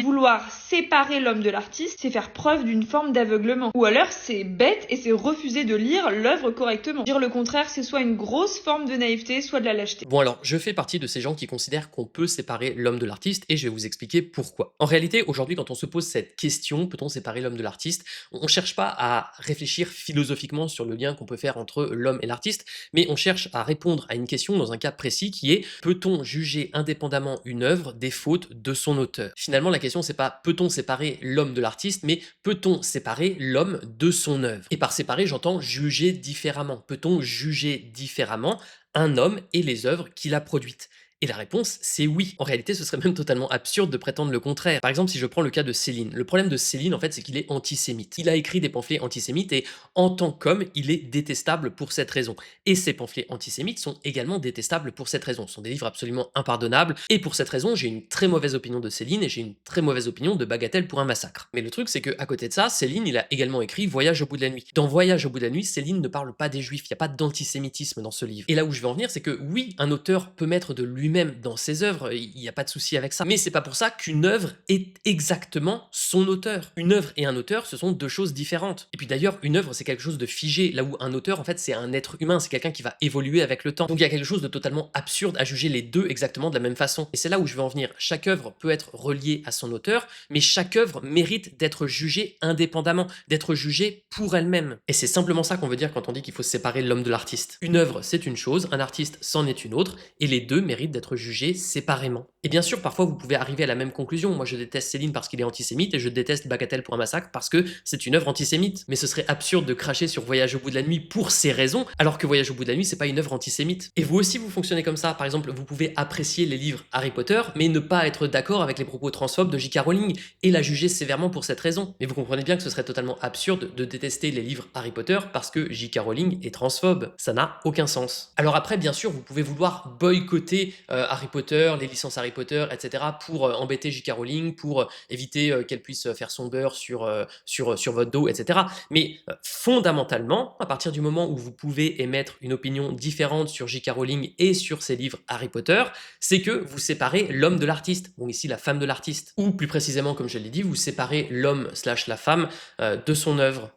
Vouloir séparer l'homme de l'artiste, c'est faire preuve d'une forme d'aveuglement. Ou alors c'est bête et c'est refuser de lire l'œuvre correctement. Dire le contraire, c'est soit une grosse forme de naïveté, soit de la lâcheté. Bon alors, je fais partie de ces gens qui considèrent qu'on peut séparer l'homme de l'artiste et je vais vous expliquer pourquoi. En réalité, aujourd'hui, quand on se pose cette question, peut-on séparer l'homme de l'artiste, on cherche pas à réfléchir philosophiquement sur le lien qu'on peut faire entre l'homme et l'artiste, mais on cherche à répondre à une question dans un cas précis qui est: peut-on juger indépendamment une œuvre des fautes de son auteur? Finalement, la question c'est pas peut-on séparer l'homme de l'artiste, mais peut-on séparer l'homme de son œuvre? Et par séparer, j'entends juger différemment. Peut-on juger différemment un homme et les œuvres qu'il a produites? Et la réponse, c'est oui. En réalité, ce serait même totalement absurde de prétendre le contraire. Par exemple, si je prends le cas de Céline. Le problème de Céline, en fait, c'est qu'il est antisémite. Il a écrit des pamphlets antisémites et en tant qu'homme, il est détestable pour cette raison. Et ces pamphlets antisémites sont également détestables pour cette raison. Ce sont des livres absolument impardonnables. Et pour cette raison, j'ai une très mauvaise opinion de Céline et j'ai une très mauvaise opinion de Bagatelle pour un massacre. Mais le truc, c'est qu'à côté de ça, Céline, il a également écrit Voyage au bout de la nuit. Dans Voyage au bout de la nuit, Céline ne parle pas des juifs. Il n'y a pas d'antisémitisme dans ce livre. Et là où je veux en venir, c'est que oui, un auteur peut mettre de lui-même dans ses œuvres, il n'y a pas de souci avec ça. Mais c'est pas pour ça qu'une œuvre est exactement son auteur. Une œuvre et un auteur, ce sont deux choses différentes. Et puis d'ailleurs, une œuvre, c'est quelque chose de figé, là où un auteur, en fait, c'est un être humain, c'est quelqu'un qui va évoluer avec le temps. Donc il y a quelque chose de totalement absurde à juger les deux exactement de la même façon. Et c'est là où je veux en venir. Chaque œuvre peut être reliée à son auteur, mais chaque œuvre mérite d'être jugée indépendamment, d'être jugée pour elle-même. Et c'est simplement ça qu'on veut dire quand on dit qu'il faut séparer l'homme de l'artiste. Une œuvre, c'est une chose, un artiste, c'en est une autre, et les deux méritent d'être jugés séparément. Et bien sûr, parfois, vous pouvez arriver à la même conclusion. Moi, je déteste Céline parce qu'il est antisémite, et je déteste Bagatelle pour un massacre parce que c'est une œuvre antisémite. Mais ce serait absurde de cracher sur Voyage au bout de la nuit pour ces raisons, alors que Voyage au bout de la nuit, c'est pas une œuvre antisémite. Et vous aussi, vous fonctionnez comme ça. Par exemple, vous pouvez apprécier les livres Harry Potter, mais ne pas être d'accord avec les propos transphobes de J.K. Rowling, et la juger sévèrement pour cette raison. Mais vous comprenez bien que ce serait totalement absurde de détester les livres Harry Potter parce que J.K. Rowling est transphobe. Ça n'a aucun sens. Alors après, bien sûr, vous pouvez vouloir boycotter Harry Potter, les licences Harry Potter, etc. pour embêter J.K. Rowling, pour éviter qu'elle puisse faire son beurre sur votre dos, etc. Mais fondamentalement, à partir du moment où vous pouvez émettre une opinion différente sur J.K. Rowling et sur ses livres Harry Potter, c'est que vous séparez l'homme de l'artiste, ou ici la femme de l'artiste. Ou plus précisément, comme je l'ai dit, vous séparez l'homme slash la femme de son œuvre.